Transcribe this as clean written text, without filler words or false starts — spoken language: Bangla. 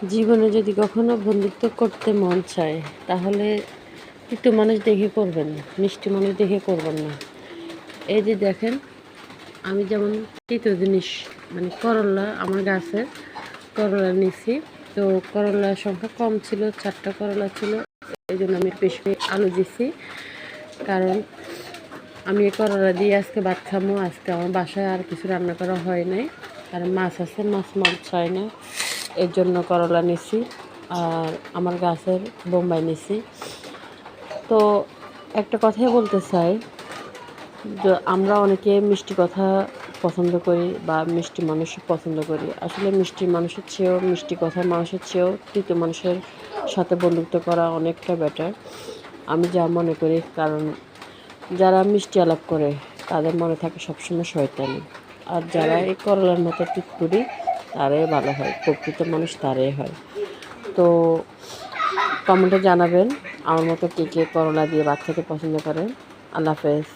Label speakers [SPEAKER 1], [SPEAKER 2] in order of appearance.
[SPEAKER 1] জীবনে যদি কখনো বন্ধুত্ব করতে মন চায় তাহলে তিতো মানুষ দেখে করবেন না, মিষ্টি মানুষ দেখে করবেন না। এই যে দেখেন, আমি যেমন তিতো জিনিস মানে করলা, আমার গাছের করলা নিছি। তো করলার সংখ্যা কম ছিল, 4টা করলা ছিল। এই জন্য আমি বেশি আলু দিছি, কারণ আমি এই করলা দিয়ে আজকে ভাত খামো। আজকে আমার বাসায় আর কিছু রান্না করা হয় নাই, কারণ মাছ আছে, মাছ চাই না। এর জন্য করলা নিছি আর আমার গাছের বোম্বাই নিছি। তো একটা কথাই বলতে চাই, যে আমরা অনেকে মিষ্টি কথা পছন্দ করি বা মিষ্টি মানুষ পছন্দ করি। আসলে মিষ্টি মানুষের চেয়েও, মিষ্টি কথার মানুষের চেয়েও তৃতীয় মানুষের সাথে বন্ধুত্ব করা অনেকটা বেটার, আমি যা মনে করি। কারণ যারা মিষ্টি আলাপ করে তাদের মনে থাকে সবসময় শয়তানি, আর যারা এই করলার মতো টুকটুরি তারাই ভালো হয়, প্রকৃত মানুষ তারাই হয়। তো কমেন্টে জানাবেন আমার মতো কে কে করলা দিয়ে ভাত খেতে পছন্দ করেন। আল্লাহ হাফেজ।